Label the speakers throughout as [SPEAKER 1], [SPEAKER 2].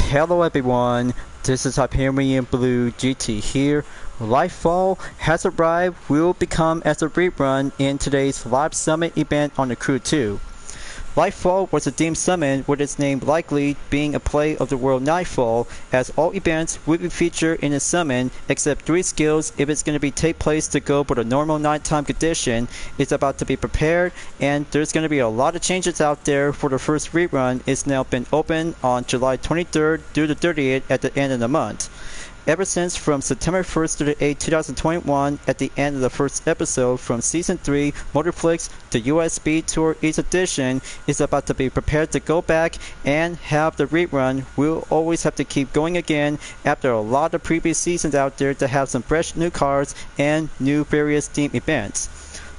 [SPEAKER 1] Hello everyone, this is Hyperion-Blue-GT here. Lightfall has arrived, will become as a rerun in today's live summit event on the Crew 2. Lightfall was a themed summon with its name likely being a play of the world Nightfall, as all events will be featured in the summon except 3 skills if it's going to be take place to go for the normal nighttime condition. It's about to be prepared, and there's going to be a lot of changes out there for the first rerun. It's now been open on July 23rd through the 30th at the end of the month. Ever since from September 1st to the 8th, 2021, at the end of the first episode from Season 3, Motorflix, the US Speed Tour East Edition is about to be prepared to go back and have the rerun. We'll always have to keep going again after a lot of previous seasons out there to have some fresh new cards and new various theme events.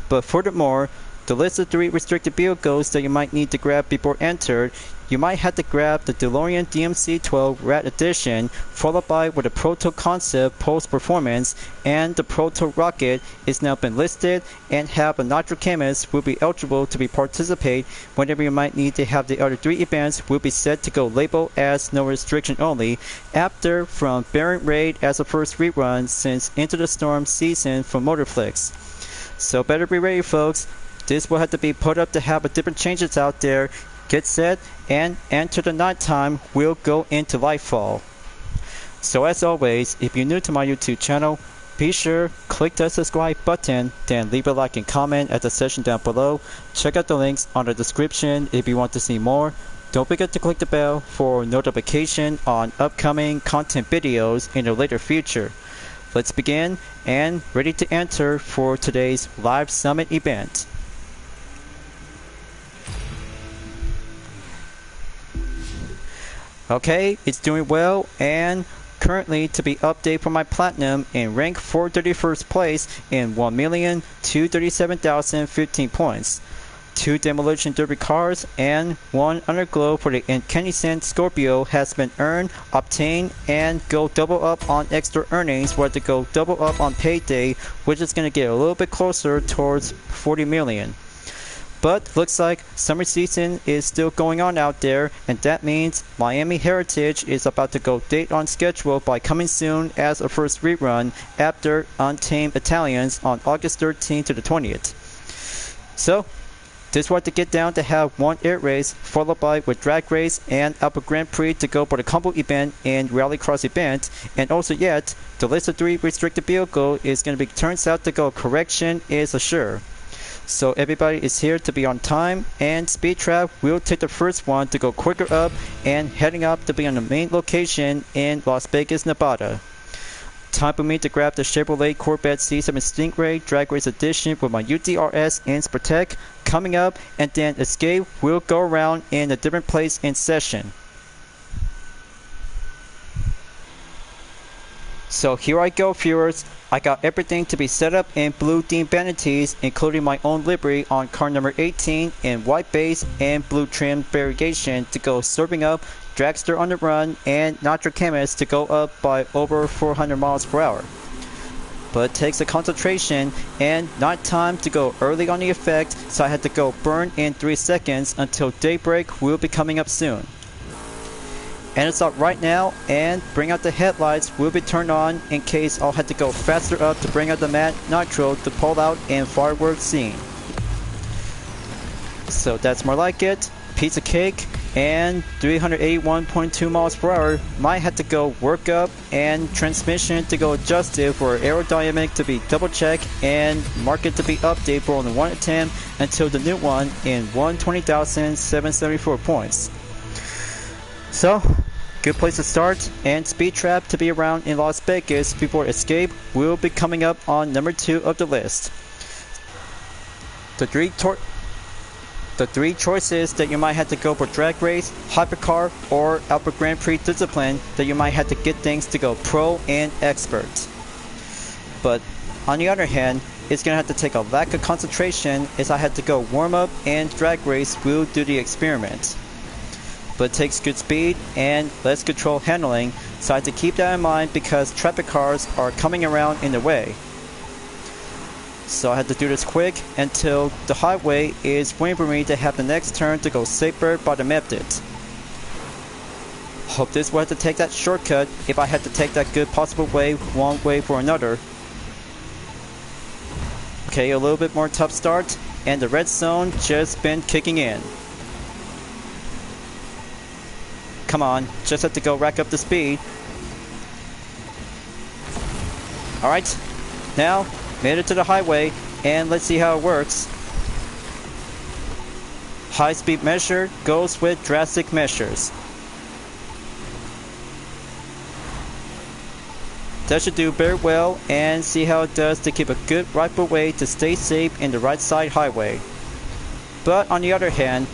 [SPEAKER 1] But furthermore, the list of 3 restricted vehicles that you might need to grab before entered. You might have to grab the DeLorean DMC-12 Rat Edition, followed by with a Proto Concept post-performance, and the Proto Rocket is now been listed, and have a Nitro Chemist will be eligible to be participate. Whenever you might need to have the other 3 events will be set to go labeled as no restriction only. After from Baron Raid as a first rerun since Into the Storm season from Motorflix. So better be ready, folks. This will have to be put up to have a different changes out there. Get set and enter the nighttime. We'll go into Lightfall. So as always, if you're new to my YouTube channel, be sure click the subscribe button, then leave a like and comment at the section down below. Check out the links on the description if you want to see more. Don't forget to click the bell for notification on upcoming content videos in the later future. Let's begin and ready to enter for today's live summit event. Okay, it's doing well, and currently to be updated for my platinum in rank 431st place in 1,237,015 points. 2 demolition derby cars and 1 underglow for the incandescent Scorpio has been earned, obtained, and go double up on extra earnings, where to go double up on payday, which is going to get a little bit closer towards 40 million. But looks like summer season is still going on out there, and that means Miami Heritage is about to go date on schedule by coming soon as a first rerun after Untamed Italians on August 13th to the 20th. So this was to get down to have 1 air race followed by with drag race and Alpha Grand Prix to go for the combo event and rallycross event, and also yet the list of 3 restricted vehicle is going to be turns out to go correction is assured. So everybody is here to be on time, and Speed Trap will take the first one to go quicker up and heading up to be on the main location in Las Vegas, Nevada. Time for me to grab the Chevrolet Corvette C7 Stingray Drag Race Edition with my UDRS and Protect coming up, and then Escape will go around in a different place in session. So here I go, viewers. I got everything to be set up in blue themed vanities, including my own livery on car number 18 in white base and blue trim variegation to go serving up Dragster on the run and Nitro Chemist to go up by over 400 miles per hour. But it takes a concentration and nighttime to go early on the effect, so I had to go burn in 3 seconds until daybreak will be coming up soon. And it's up right now, and bring out the headlights will be turned on in case I'll have to go faster up to bring out the matte nitro to pull out in fireworks scene. So that's more like it. Piece of cake and 381.2 miles per hour. Might have to go work up and transmission to go adjusted for aerodynamic to be double checked and market to be updated for only 1 attempt until the new one in 120,774 points. So, good place to start, and Speed Trap to be around in Las Vegas before Escape will be coming up on number 2 of the list. The 3 choices that you might have to go for drag race, hypercar, or Alpha Grand Prix discipline that you might have to get things to go pro and expert. But on the other hand, it's going to have to take a lack of concentration as I had to go warm up and drag race will do the experiment. But it takes good speed and less control handling, so I have to keep that in mind because traffic cars are coming around in the way. So I had to do this quick until the highway is waiting for me to have the next turn to go safer by the method. Hope this will have to take that shortcut if I had to take that good possible way one way for another. Okay, a little bit more tough start, and the red zone just been kicking in. Come on, just have to go rack up the speed. Alright, now made it to the highway, and let's see how it works. High speed measure goes with drastic measures. That should do very well, and see how it does to keep a good rightful way to stay safe in the right side highway. But on the other hand,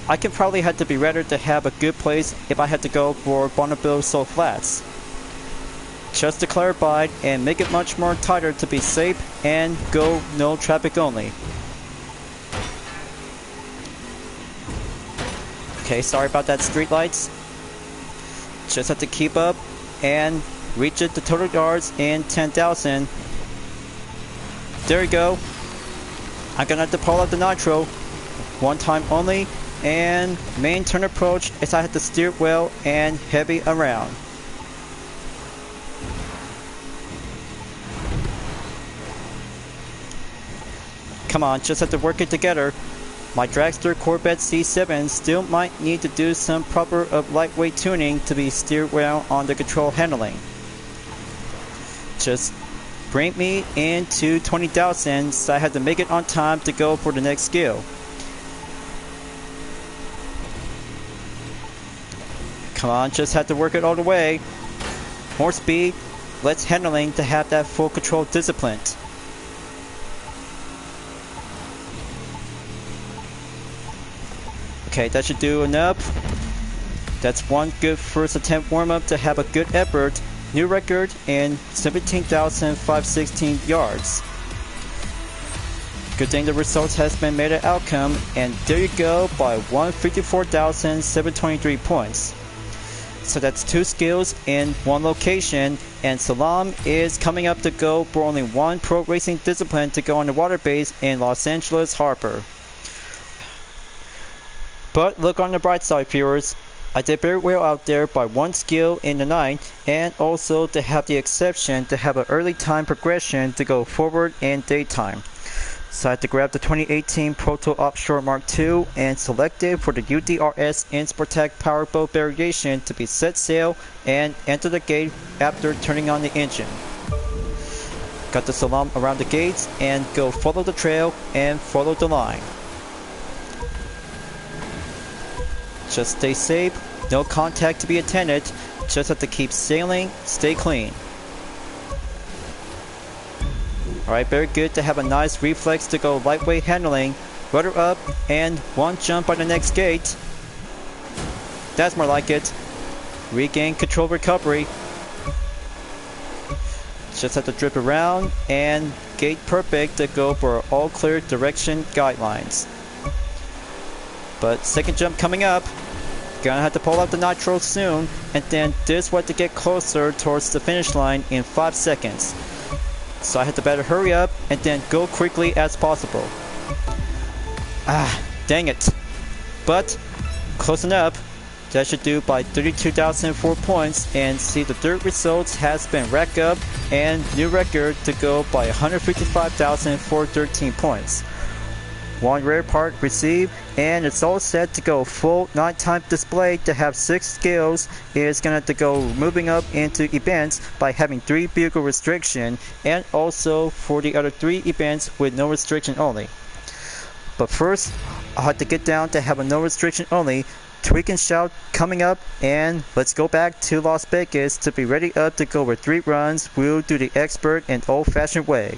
[SPEAKER 1] I could probably have to be ready to have a good place if I had to go for Bonneville Soul Flats. Just to clarify and make it much more tighter to be safe and go no traffic only. Okay, sorry about that street lights. Just have to keep up and reach it to total yards in 10,000. There you go. I'm gonna have to pull out the nitro. One time only. And main turn approach as I have to steer well and heavy around. Come on, just have to work it together. My dragster Corvette C7 still might need to do some proper of lightweight tuning to be steered well on the control handling. Just bring me into 20,000, so I had to make it on time to go for the next skill. Come on, just had to work it all the way. More speed, less handling to have that full control discipline. Okay, that should do enough. That's one good first attempt warm-up to have a good effort. New record in 17,516 yards. Good thing the results has been made an outcome, and there you go by 154,723 points. So that's 2 skills in 1 location, and Salam is coming up to go for only 1 pro racing discipline to go on the water base in Los Angeles Harbor. But look on the bright side, viewers. I did very well out there by 1 skill in the night, and also to have the exception to have an early time progression to go forward in daytime. So I had to grab the 2018 Proto Offshore Mark II and select it for the UDRS Insportec Powerboat variation to be set sail and enter the gate after turning on the engine. Got the Salam around the gates and go follow the trail and follow the line. Just stay safe, no contact to be attended, just have to keep sailing, stay clean. Alright, very good to have a nice reflex to go lightweight handling, rudder up, and 1 jump on the next gate. That's more like it. Regain control recovery. Just have to drip around and gate perfect to go for all clear direction guidelines. But second jump coming up. Gonna have to pull out the nitro soon, and then this way to get closer towards the finish line in 5 seconds. So I had to better hurry up and then go quickly as possible. Dang it. But close enough. That should do by 32,004 points, and see the dirt results has been racked up and new record to go by 155,413 points. 1 rare part received, and it's all set to go full nighttime display to have 6 skills. It's gonna have to go moving up into events by having 3 vehicle restriction, and also for the other 3 events with no restriction only. But first, I'll have to get down to have a no restriction only. Tweak and shout coming up, and let's go back to Las Vegas to be ready up to go over 3 runs. We'll do the expert and old-fashioned way.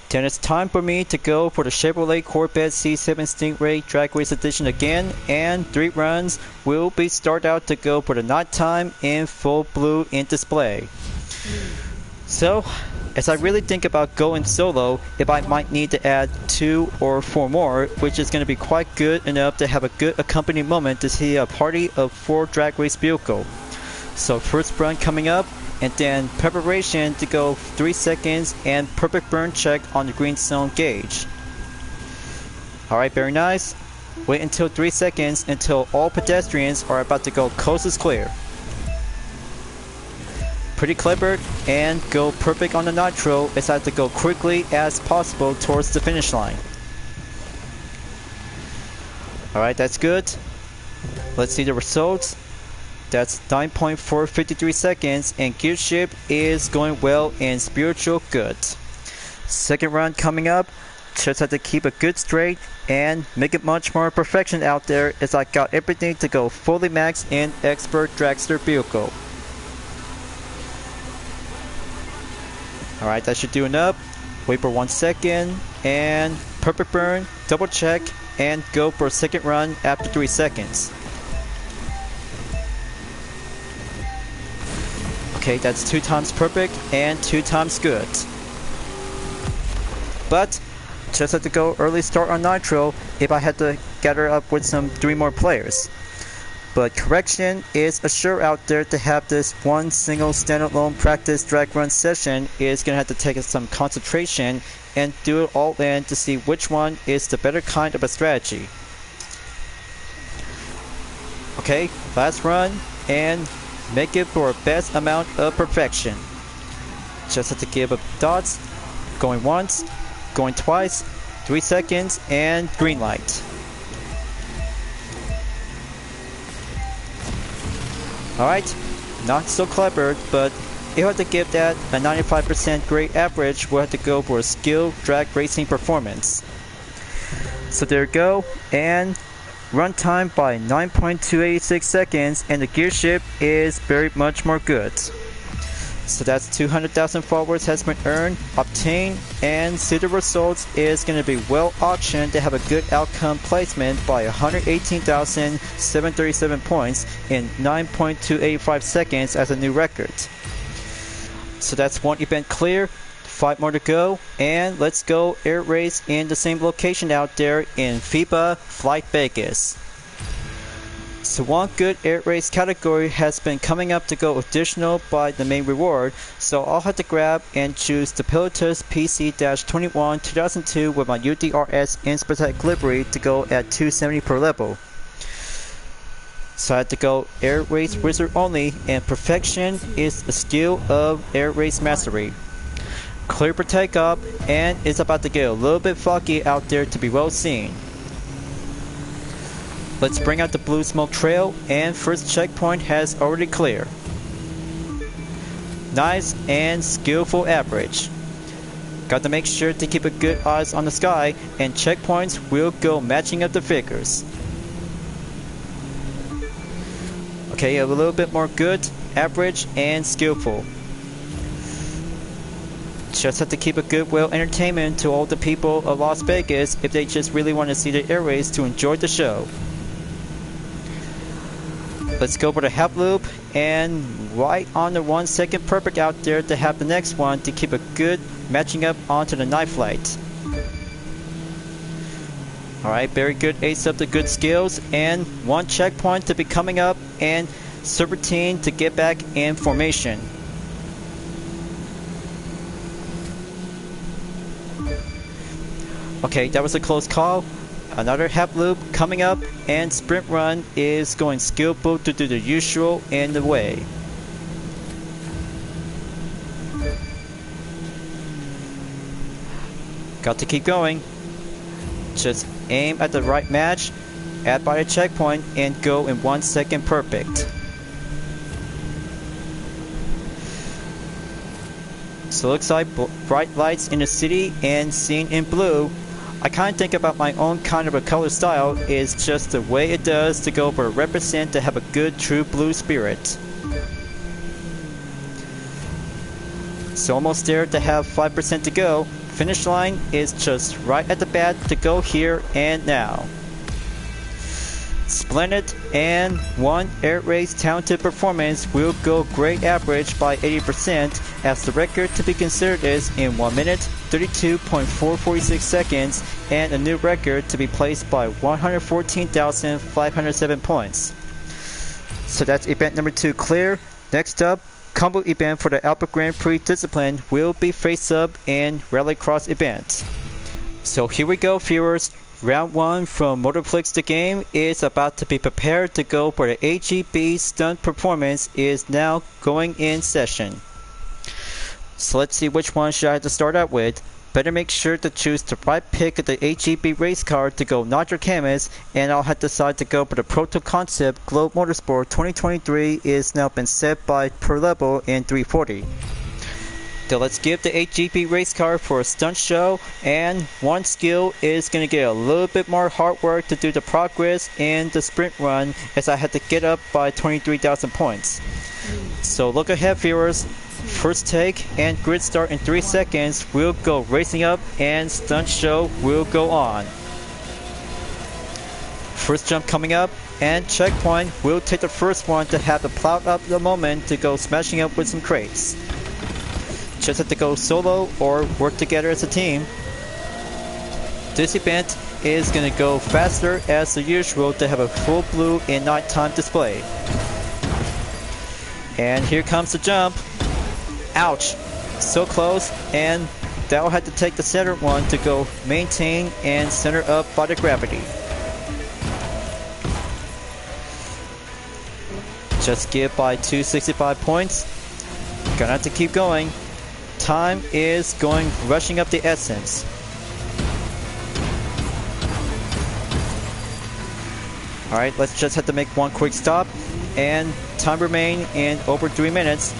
[SPEAKER 1] Then it's time for me to go for the Chevrolet Corvette C7 Stingray Drag Race Edition again, and 3 runs will be start out to go for the nighttime in full blue in display. So, as I really think about going solo, if I might need to add 2 or 4 more, which is going to be quite good enough to have a good accompanying moment to see a party of 4 drag race vehicles. So first run coming up, and then preparation to go 3 seconds and perfect burn check on the green zone gauge. Alright, very nice. Wait until 3 seconds until all pedestrians are about to go coast is clear. Pretty clever, and go perfect on the nitro as I have to go quickly as possible towards the finish line. Alright, that's good. Let's see the results. That's 9.453 seconds, and gear shift is going well and spiritual good. Second run coming up. Just have to keep a good straight and make it much more perfection out there as I got everything to go fully maxed in expert dragster vehicle. Alright, that should do enough. Wait for 1 second and perfect burn, double check, and go for a second run after 3 seconds. Okay, that's 2 times perfect and 2 times good. But just had to go early start on nitro if I had to gather up with some 3 more players. But correction is assured out there to have this one single standalone practice drag run session is gonna have to take some concentration and do it all in to see which one is the better kind of a strategy. Okay, last run and make it for a best amount of perfection. Just have to give up dots, going once, going twice, 3 seconds, and green light. Alright, not so clever, but if you have to give that a 95% grade average, we'll have to go for a skill drag racing performance. So there you go, and run time by 9.286 seconds, and the gear shift is very much more good. So that's 200,000 followers has been earned, obtained, and see the results is going to be well auctioned to have a good outcome placement by 118,737 points in 9.285 seconds as a new record. So that's 1 event clear, 5 more to go, and let's go air race in the same location out there in FIBA Flight Vegas. So one good air race category has been coming up to go additional by the main reward, so I'll have to grab and choose the Pilotus PC-21 2002 with my UDRS Inspirtech livery to go at 270 per level. So I had to go air race wizard only, and perfection is a skill of air race mastery. Clear for takeoff, and it's about to get a little bit foggy out there to be well seen. Let's bring out the blue smoke trail, and first checkpoint has already cleared. Nice and skillful average. Got to make sure to keep a good eyes on the sky, and checkpoints will go matching up the figures. Okay, a little bit more good, average, and skillful. Just have to keep a good well entertainment to all the people of Las Vegas if they just really want to see the air race to enjoy the show. Let's go for the half loop, and right on the 1 second perfect out there to have the next one to keep a good matching up onto the night flight. Alright, very good ace up the good skills, and 1 checkpoint to be coming up, and serpentine to get back in formation. Okay, that was a close call. Another half loop coming up, and sprint run is going skillful to do the usual in the way. Got to keep going. Just aim at the right match, add by the checkpoint, and go in 1 second perfect. So looks like bright lights in the city and seen in blue. I kind of think about my own kind of a color style is just the way it does to go for represent to have a good true blue spirit. So almost there to have 5% to go. Finish line is just right at the bat to go here and now. Splendid, and 1 air race talented performance will go great average by 80%, as the record to be considered is in 1 minute 32.446 seconds, and a new record to be placed by 114,507 points. So that's event number 2 clear. Next up, combo event for the Alpha Grand Prix discipline will be face up in Rallycross event. So here we go, viewers. Round 1 from Motorplex the game is about to be prepared to go for the AGB stunt performance is now going in session. So let's see which one should I have to start out with. Better make sure to choose the right pick of the AGB race car to go Nitro Camus, and I'll have to decide to go for the Proto Concept Globe Motorsport 2023 is now been set by per level in 340. So let's give the AGB race car for a stunt show, and one skill is going to get a little bit more hard work to do the progress in the sprint run as I had to get up by 23,000 points. So look ahead viewers, first take and grid start in 3 seconds, we'll go racing up and stunt show will go on. First jump coming up and checkpoint, we'll take the first one to have the plowed up the moment to go smashing up with some crates. Just have to go solo or work together as a team. This event is going to go faster as the usual to have a full blue and nighttime display. And here comes the jump. Ouch! So close, and that will have to take the center one to go maintain and center up by the gravity. Just give by 265 points. Gonna have to keep going. Time is going rushing up the essence. Alright, let's just have to make one quick stop, and time remain in over 3 minutes.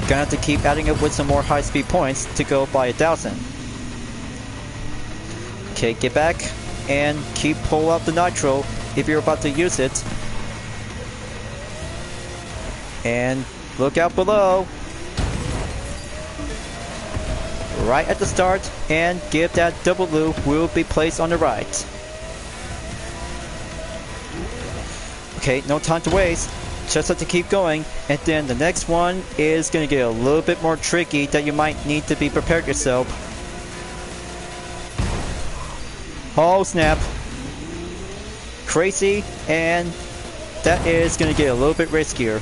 [SPEAKER 1] Gonna have to keep adding up with some more high speed points to go by 1,000. Okay, get back and keep pull up the nitro if you're about to use it. And look out below. Right at the start, and give that double loop will be placed on the right. Okay, no time to waste. Just have to keep going, and then the next one is going to get a little bit more tricky that you might need to be prepared yourself. Oh snap. Crazy, and that is going to get a little bit riskier.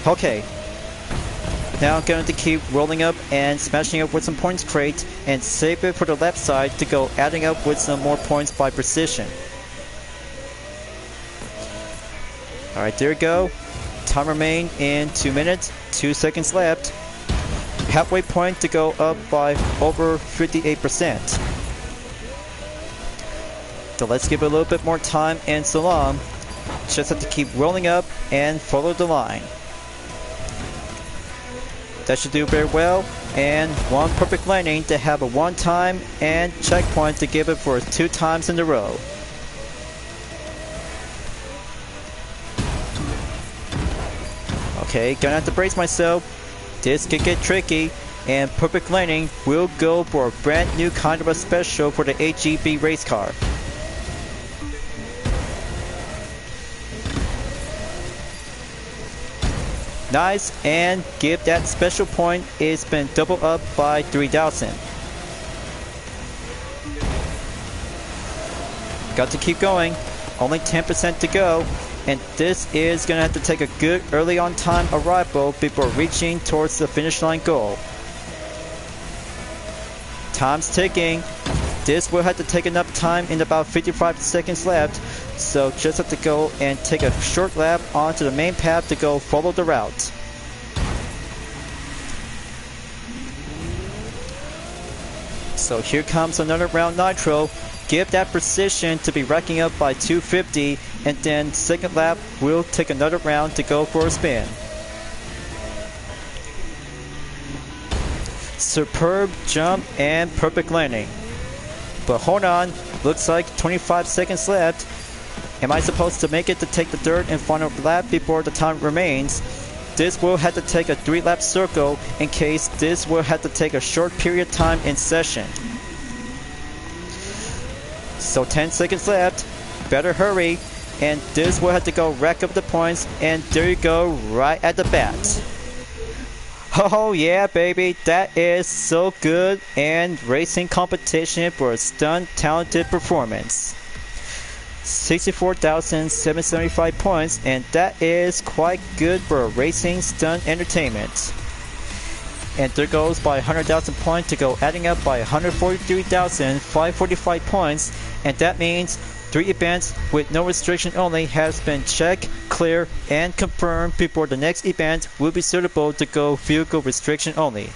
[SPEAKER 1] Okay. Now I'm going to keep rolling up and smashing up with some points crate and save it for the left side to go adding up with some more points by precision. Alright, there we go. Time remain in 2 minutes, 2 seconds left. Halfway point to go up by over 58%. So let's give it a little bit more time and so long. Just have to keep rolling up and follow the line. That should do very well, and one perfect landing to have a 1 time and checkpoint to give it for 2 times in a row. Okay, gonna have to brace myself. This could get tricky, and perfect landing will go for a brand new kind of a special for the AGB race car. Nice, and give that special point, it's been doubled up by 3,000. Got to keep going, only 10% to go, and this is gonna have to take a good early on time arrival before reaching towards the finish line goal. Time's ticking. This will have to take enough time in about 55 seconds left, so just have to go and take a short lap onto the main path to go follow the route. So here comes another round nitro. Give that precision to be racking up by 250, and then second lap will take another round to go for a spin. Superb jump and perfect landing. But hold on, looks like 25 seconds left. Am I supposed to make it to take the third and final lap before the time remains? This will have to take a 3-lap circle in case this will have to take a short period of time in session. So 10 seconds left, better hurry, and this will have to go rack up the points, and there you go, right at the bat. Oh yeah baby, that is so good, and racing competition for a stunt talented performance. 64,775 points, and that is quite good for a racing stunt entertainment. And there goes by 100,000 points to go adding up by 143,545 points, and that means 3 events with no restriction only has been checked, cleared, and confirmed before the next event will be suitable to go vehicle restriction only.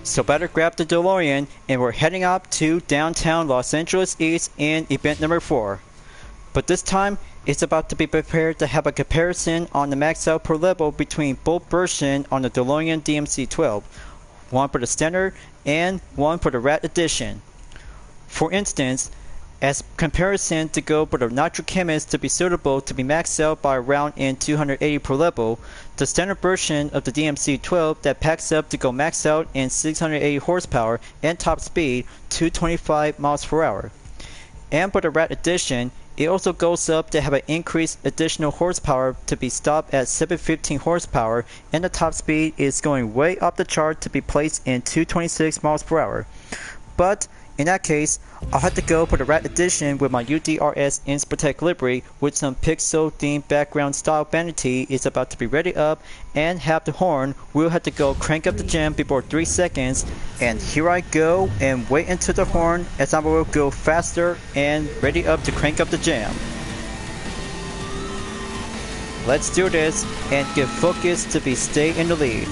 [SPEAKER 1] So better grab the DeLorean, and we're heading up to downtown Los Angeles East in event number 4. But this time, it's about to be prepared to have a comparison on the max out per level between both versions on the DeLorean DMC-12, one for the standard and one for the Rat Edition. For instance, as comparison to go for the Nitro Chemist to be suitable to be maxed out by around in 280 per level, the standard version of the DMC-12 that packs up to go max out in 680 horsepower and top speed 225 miles per hour. And for the Rat Edition, it also goes up to have an increased additional horsepower to be stopped at 715 horsepower, and the top speed is going way up the chart to be placed in 226 miles per hour. But in that case, I'll have to go for the Rat Edition with my UDRS Inspirotech livery with some pixel themed background style vanity is about to be ready up, and have the horn. We'll have to go crank up the jam before 3 seconds, and here I go and wait until the horn as I will go faster and ready up to crank up the jam. Let's do this and get focused to be stay in the lead.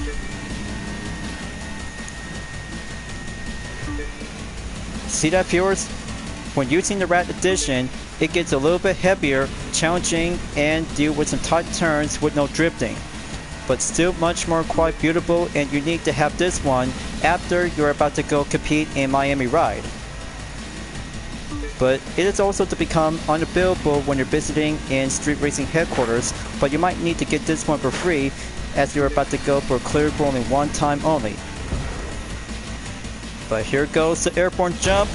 [SPEAKER 1] See that, viewers? When using the Rat Edition, it gets a little bit heavier, challenging, and deal with some tight turns with no drifting. But still much more quite beautiful and unique to have this one after you're about to go compete in Miami Ride. But it is also to become unavailable when you're visiting in street racing headquarters, but you might need to get this one for free as you're about to go for clear for only one time only. But here goes the airborne jump,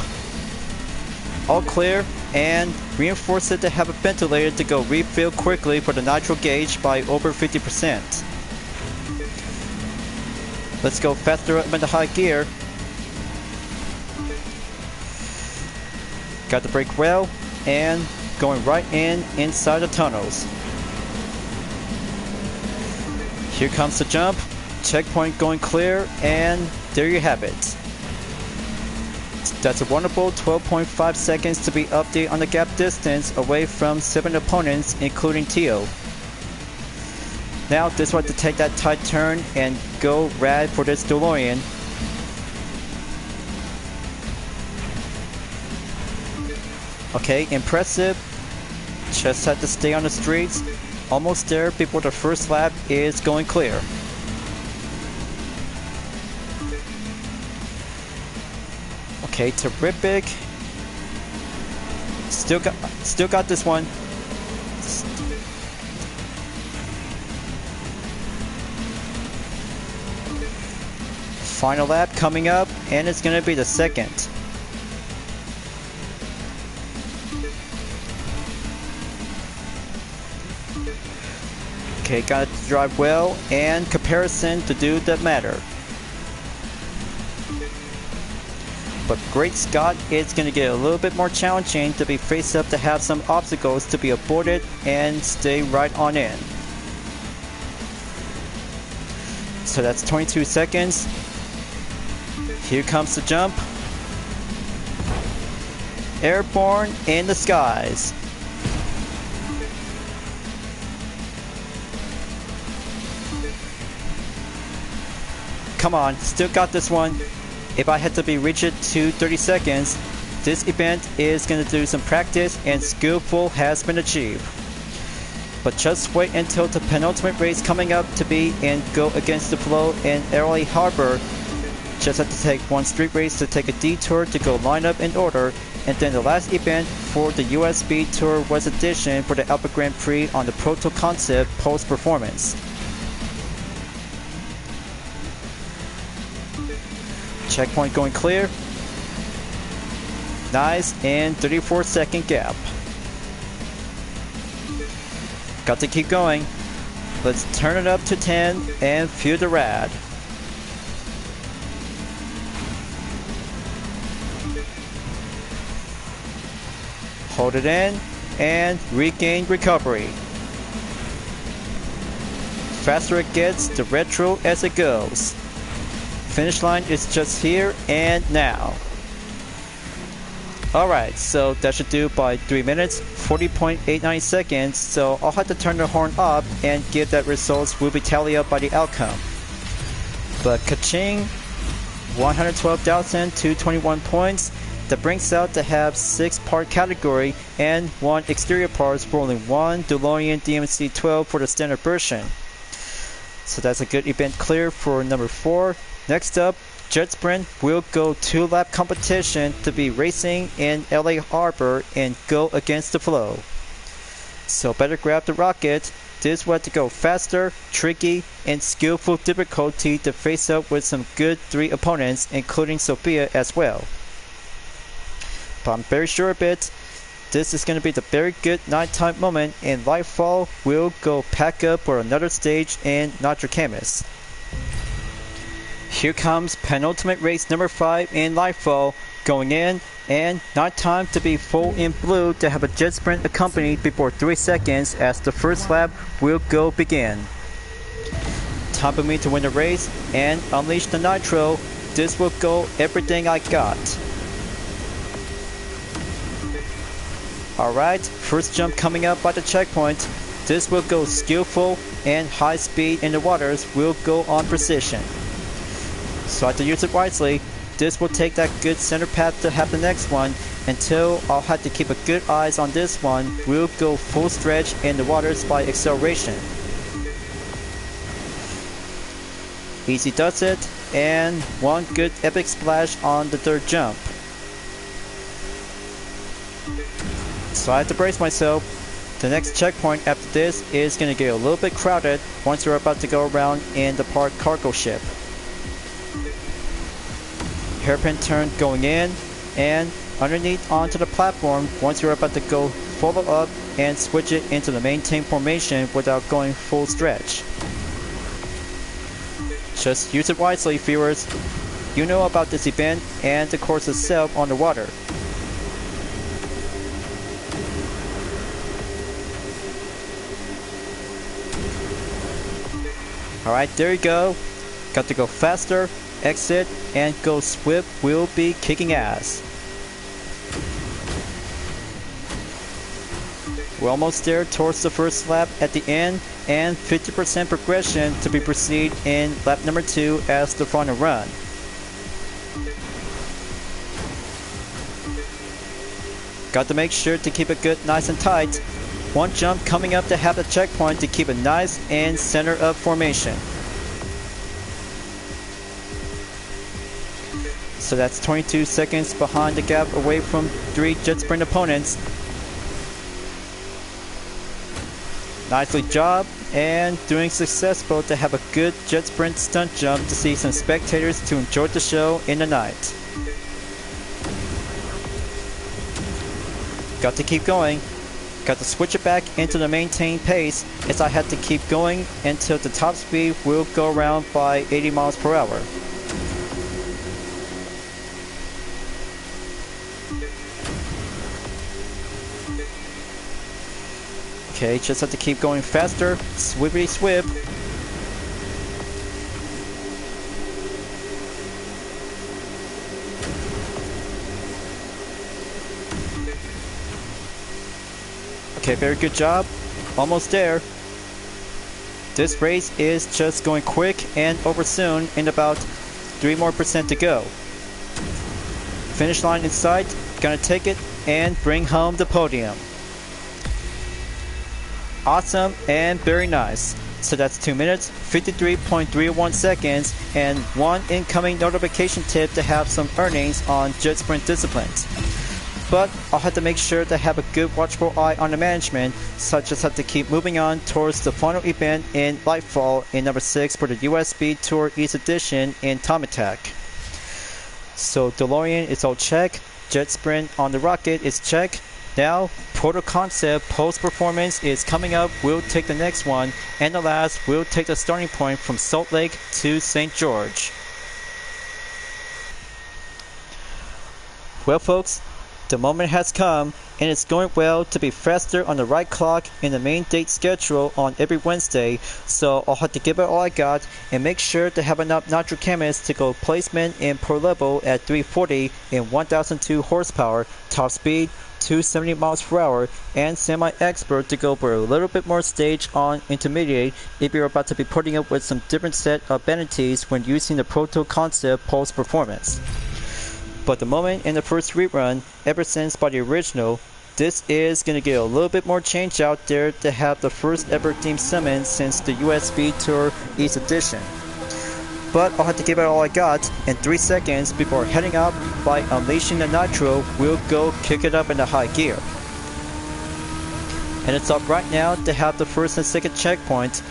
[SPEAKER 1] all clear, and reinforce it to have a ventilator to go refill quickly for the nitro gauge by over 50%. Let's go faster up in the high gear. Got the brake well, and going right inside the tunnels. Here comes the jump, checkpoint going clear, and there you have it. That's a wonderful 12.5 seconds to be updated on the gap distance away from 7 opponents, including Tio. Now this one to take that tight turn and go rad for this DeLorean. Okay, impressive. Just had to stay on the streets. Almost there before the first lap is going clear. Okay, terrific. Still got this one. Final lap coming up, and it's gonna be the second. Okay, got to drive well, and comparison to do that matter. But Great Scott, it's going to get a little bit more challenging to be faced up to have some obstacles to be avoided and stay right on in. So that's 22 seconds. Here comes the jump. Airborne in the skies. Come on, still got this one. If I had to be rigid to 30 seconds, this event is going to do some practice and skillful has been achieved. But just wait until the penultimate race coming up to be and go against the flow in LA Harbor. Just have to take one street race to take a detour to go line up in order, and then the last event for the US Speed Tour West Edition for the Alpha Grand Prix on the Proto Concept post-performance. Checkpoint going clear. Nice, and 34-second gap. Got to keep going. Let's turn it up to 10 and feel the rad. Hold it in and regain recovery. faster it gets, the retro as it goes. Finish line is just here and now. Alright, so that should do by 3 minutes, 40.89 seconds, so I'll have to turn the horn up and give that results will be tallied up by the outcome. But ka-ching, 112,221 points. That brings out to have 6-part category and 1 exterior parts for only 1 DeLorean DMC-12 for the standard version. So that's a good event clear for number 4. Next up, Jet Sprint will go 2-lap competition to be racing in LA Harbor and go against the flow. So better grab the rocket. This will have to go faster, tricky, and skillful difficulty to face up with some good 3 opponents, including Sophia as well. But I'm very sure of it. This is going to be the very good nighttime moment, and Lightfall will go pack up for another stage in Nostradamus. Here comes penultimate race number 5 in Lightfall going in, and not time to be full in blue to have a jet sprint accompanied before 3 seconds as the first lap will go begin. Time for me to win the race and unleash the nitro. This will go everything I got. Alright, first jump coming up by the checkpoint. This will go skillful and high speed in the waters will go on precision. So I have to use it wisely. This will take that good center path to have the next one until I'll have to keep a good eyes on this one. We'll go full stretch in the waters by acceleration. Easy does it, and one good epic splash on the third jump. So I have to brace myself. The next checkpoint after this is going to get a little bit crowded once we're about to go around in the parked cargo ship. Hairpin turn going in, and underneath onto the platform once you're about to go follow up and switch it into the maintain formation without going full stretch. Just use it wisely, viewers. You know about this event and the course itself on the water. Alright, there you go. Got to go faster, exit, and go swift will be kicking ass. We're almost there towards the first lap at the end, and 50% progression to be proceed in lap number 2 as the final run. Got to make sure to keep it good, nice and tight. One jump coming up to have the checkpoint to keep it nice and center of formation. So that's 22 seconds behind the gap away from 3 jet sprint opponents. Nicely job, and doing successful to have a good jet sprint stunt jump to see some spectators to enjoy the show in the night. Got to keep going. Got to switch it back into the maintain pace as I had to keep going until the top speed will go around by 80 miles per hour. Okay, just have to keep going faster. Swibbity swib. Okay, very good job. Almost there. This race is just going quick and over soon in about 3% more to go. Finish line in sight. Gonna take it and bring home the podium. Awesome and very nice. So that's 2 minutes, 53.31 seconds, and 1 incoming notification tip to have some earnings on jet sprint disciplines. But I'll have to make sure to have a good watchful eye on the management, such as have to keep moving on towards the final event in Lightfall in number 6 for the USB Tour East Edition in Time Attack. So DeLorean is all check, jet sprint on the rocket is check. Now, Proto Concept post-performance is coming up. We'll take the next one, and the last, we'll take the starting point from Salt Lake to St. George. Well folks, The moment has come, and it's going well to be faster on the right clock in the main date schedule on every Wednesday, so I'll have to give it all I got and make sure to have enough nitro chemists to go placement in per level at 340 and 1002 horsepower, top speed 270 miles per hour, and semi-expert to go for a little bit more stage on intermediate if you're about to be putting up with some different set of abilities when using the proto concept pulse performance. But the moment in the first rerun, ever since by the original, this is going to get a little bit more change out there to have the first ever theme summon since the USB Tour East Edition. But I'll have to give it all I got in 3 seconds before heading up by unleashing the Nitro. We'll go kick it up into high gear. And it's up right now to have the first and second checkpoint.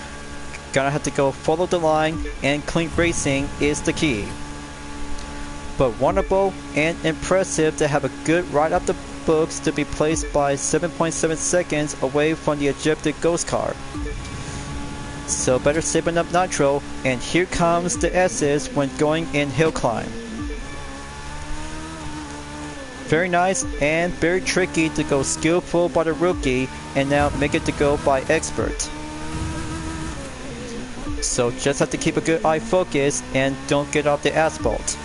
[SPEAKER 1] Gonna have to go follow the line, and clean racing is the key. But wonderful and impressive to have a good ride up the books to be placed by 7.7 seconds away from the ejected ghost car. So better save enough nitro, and here comes the S's when going in hill climb. Very nice and very tricky to go skillful by the rookie and now make it to go by expert. So just have to keep a good eye focused and don't get off the asphalt.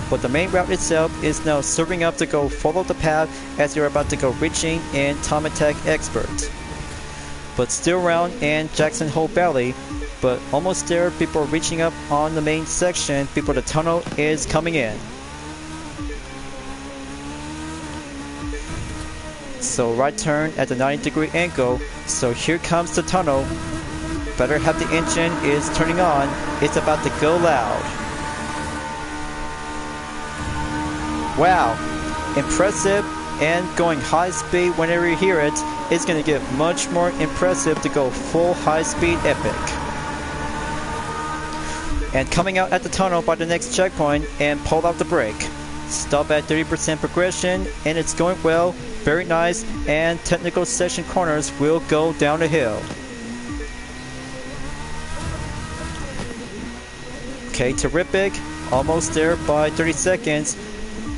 [SPEAKER 1] But the main route itself is now serving up to go follow the path as you're about to go reaching in Time Attack Expert. But still around in Jackson Hole Valley, but almost there before reaching up on the main section before the tunnel is coming in. So right turn at the 90-degree angle, so here comes the tunnel. Better have the engine is turning on, it's about to go loud. Wow, impressive, and going high speed whenever you hear it is going to get much more impressive to go full high speed epic. And coming out at the tunnel by the next checkpoint and pull out the brake. Stop at 30% progression, and it's going well, very nice, and technical section corners will go down the hill. Okay, terrific, almost there by 30 seconds.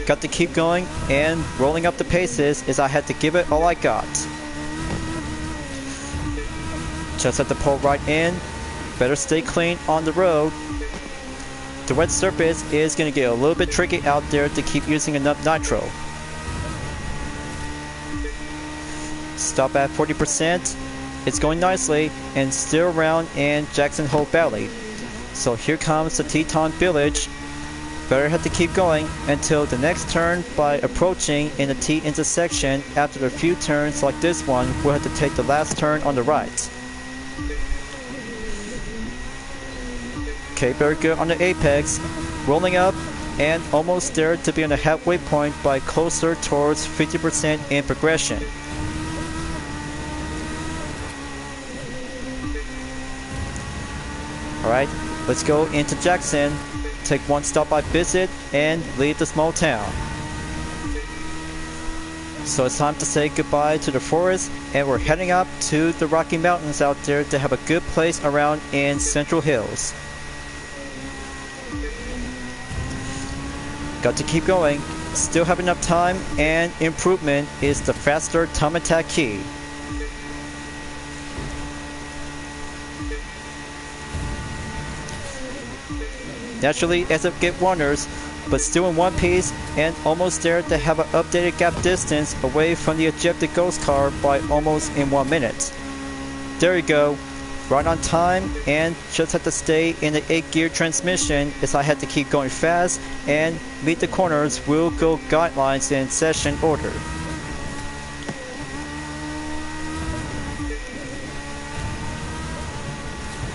[SPEAKER 1] Got to keep going and rolling up the paces as I had to give it all I got. Just have to pull right in. Better stay clean on the road. The wet surface is going to get a little bit tricky out there to keep using enough nitro. Stop at 40%. It's going nicely and still around in Jackson Hole Valley. So here comes the Teton Village. Better have to keep going until the next turn by approaching in the T intersection. After a few turns like this one, we'll have to take the last turn on the right. Okay, very good on the apex. Rolling up and almost there to be on the halfway point by closer towards 50% in progression. Alright, let's go into Jackson. Take one stop by visit and leave the small town. So it's time to say goodbye to the forest, and we're heading up to the Rocky Mountains out there to have a good place around in Central Hills. Got to keep going, still have enough time, and improvement is the faster time attack key. Naturally, as it get wonders, but still in one piece and almost there to have an updated gap distance away from the ejected ghost car by almost in 1 minute. There you go, right on time, and just had to stay in the 8-gear transmission as I had to keep going fast and meet the corners will go guidelines in session order.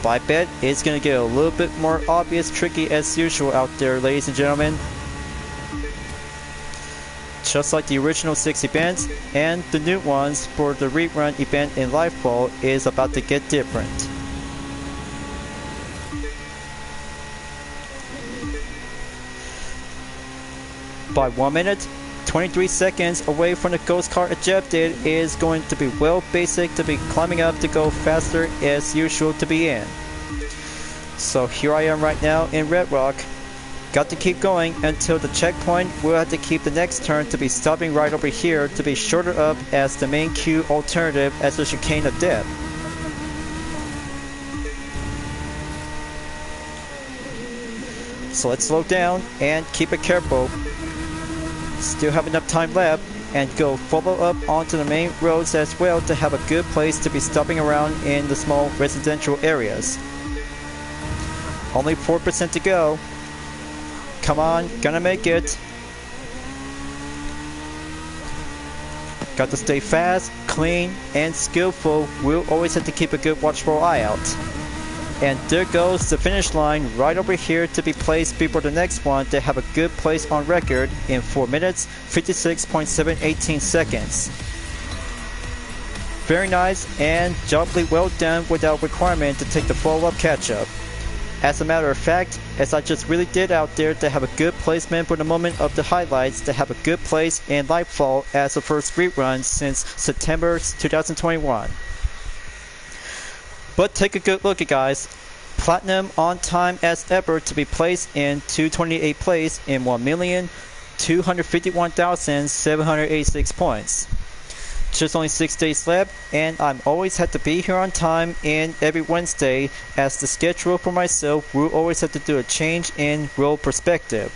[SPEAKER 1] I bet it's going to get a little bit more obvious tricky as usual out there, ladies and gentlemen. Just like the original 6 events, and the new ones for the rerun event in Lifeball is about to get different. By 1 minute, 23 seconds away from the ghost car ejected is going to be well basic to be climbing up to go faster as usual to be in. So here I am right now in Red Rock. Got to keep going until the checkpoint. We'll have to keep the next turn to be stopping right over here to be shorter up as the main queue alternative as the chicane of death. So let's slow down and keep it careful. Still have enough time left, and go follow up onto the main roads as well to have a good place to be stopping around in the small residential areas. Only 4% to go. Come on, gonna make it. Got to stay fast, clean, and skillful. We'll always have to keep a good watchful eye out. And there goes the finish line right over here to be placed before the next one to have a good place on record in 4 minutes, 56.718 seconds. Very nice and jolly well done without requirement to take the follow-up catch-up. As a matter of fact, as I just really did out there to have a good placement for the moment of the highlights, to have a good place in Lightfall as the first rerun since September 2021. But take a good look at guys. Platinum on time as ever to be placed in 228th place in 1,251,786 points. Just only 6 days left, and I'm always had to be here on time in every Wednesday, as the schedule for myself will always have to do a change in role perspective.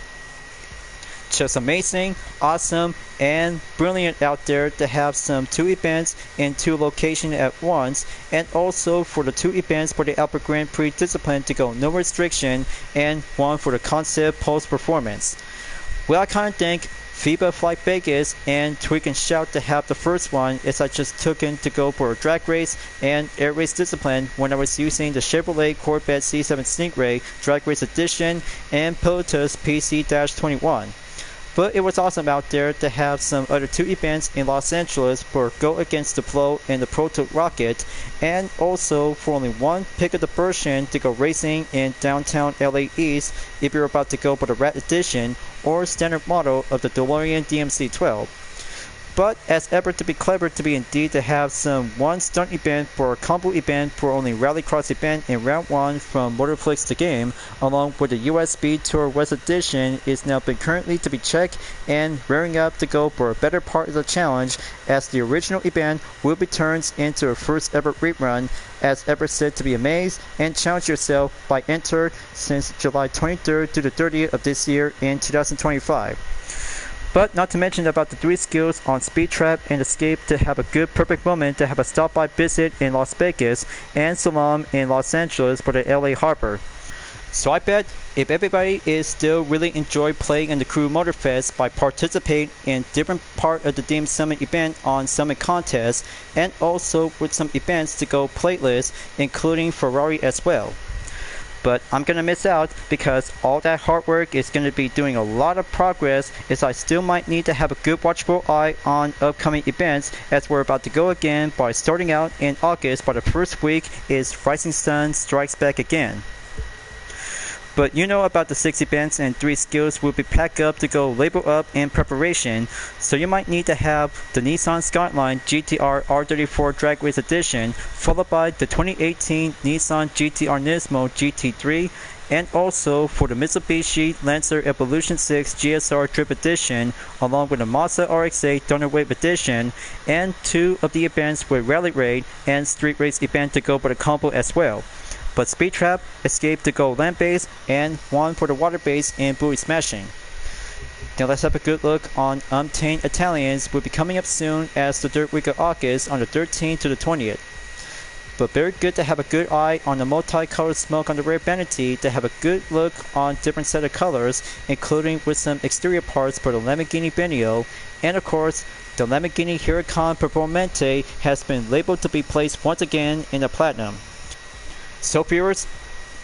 [SPEAKER 1] Just amazing, awesome, and brilliant out there to have some 2 events in 2 locations at once, and also for the 2 events for the Albert Grand Prix discipline to go no restriction, and 1 for the concept post performance. Well, I kind of think FIBA Flight Vegas and Tweak and Shout to have the first one, as I just took in to go for a drag race and air race discipline when I was using the Chevrolet Corvette C7 Stingray Drag Race Edition and Pilotus PC-21. But it was awesome out there to have some other 2 events in Los Angeles for Go Against the Flow and the Proto Rocket, and also for only 1 pick of the version to go racing in downtown LA East if you're about to go for the Rat Edition or standard model of the DeLorean DMC-12. But as ever to be clever to be indeed to have some 1 stunt event for a combo event for only Rallycross event in round 1 from Motorflix the game, along with the US Speed Tour West Edition is now been currently to be checked and rearing up to go for a better part of the challenge, as the original event will be turned into a first ever rerun, as ever said to be amazed and challenge yourself by entered since July 23rd to the 30th of this year in 2025. But not to mention about the 3 skills on Speed Trap and Escape to have a good perfect moment to have a stop-by visit in Las Vegas and Salam in Los Angeles for the LA Harbor. So I bet if everybody is still really enjoy playing in the Crew Motorfest by participating in different part of the Deemed Summit event on Summit Contest, and also with some events to go playlist including Ferrari as well. But I'm gonna miss out because all that hard work is gonna be doing a lot of progress, as I still might need to have a good watchful eye on upcoming events, as we're about to go again by starting out in August. By the first week is Rising Sun Strikes Back Again. But you know about the 6 events and 3 skills will be packed up to go label up in preparation, so you might need to have the Nissan Skyline GTR R34 Drag Race Edition, followed by the 2018 Nissan GTR Nismo GT3, and also for the Mitsubishi Lancer Evolution 6 GSR Trip Edition, along with the Mazda RX-8 Thunderwave Edition, and 2 of the events with Rally Raid and Street Race event to go for the combo as well. But Speed Trap, Escape to go land-based, and 1 for the water-based and buoy smashing. Now let's have a good look on Untamed Italians will be coming up soon as the 3rd week of August on the 13th to the 20th. But very good to have a good eye on the multicolored smoke on the Rare Vanity to have a good look on different set of colors, including with some exterior parts for the Lamborghini Venio, and of course the Lamborghini Huracan Performante has been labeled to be placed once again in the platinum. So viewers,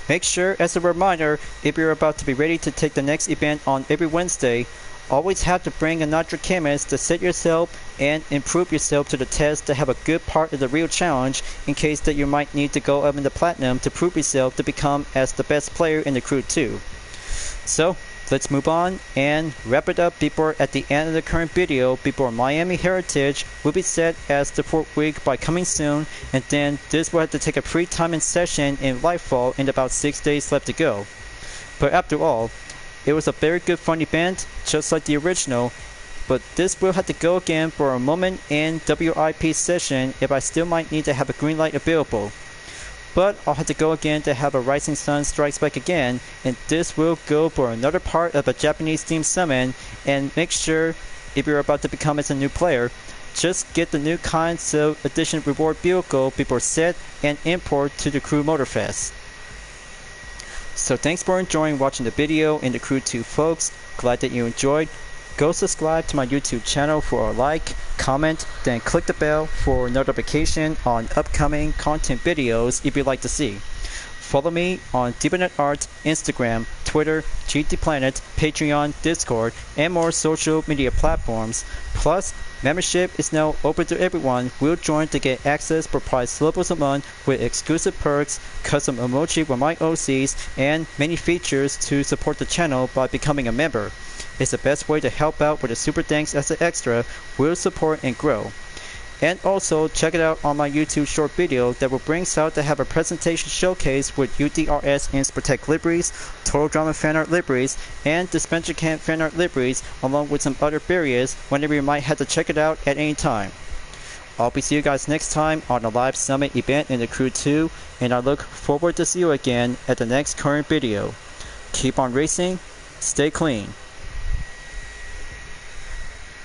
[SPEAKER 1] make sure as a reminder, if you're about to be ready to take the next event on every Wednesday, always have to bring another chemist to set yourself and improve yourself to the test to have a good part of the real challenge, in case that you might need to go up in the platinum to prove yourself to become as the best player in the crew too. So let's move on and wrap it up before at the end of the current video, before Miami Heritage will be set as the 4th week by coming soon, and then this will have to take a pre-timing session in Lightfall in about 6 days left to go. But after all, It was a very good fun event, just like the original, but this will have to go again for a moment in WIP session if I still might need to have a green light available. But I'll have to go again to have a Rising Sun Strikes Back again, and this will go for another part of a Japanese themed summon. And make sure, if you're about to become as a new player, just get the new kinds of edition reward vehicle before set and import to the Crew Motorfest. So thanks for enjoying watching the video in the Crew 2 folks, glad that you enjoyed. Go subscribe to my YouTube channel for a like, comment, then click the bell for notification on upcoming content videos if you'd like to see. Follow me on Deepanet Art, Instagram, Twitter, GT Planet, Patreon, Discord, and more social media platforms. Plus, membership is now open to everyone. Will join to get access for price levels a month with exclusive perks, custom emoji with my OCs, and many features to support the channel by becoming a member. It's the best way to help out with the super thanks as an extra, will support and grow. And also check it out on my YouTube short video that will bring out to have a presentation showcase with UDRS Ins Protect liveries, Total Drama fan art liveries, and Dispenser Camp fan art liveries, along with some other various whenever you might have to check it out at any time. I'll be seeing you guys next time on the live summit event in the Crew 2, and I look forward to see you again at the next current video. Keep on racing, stay clean.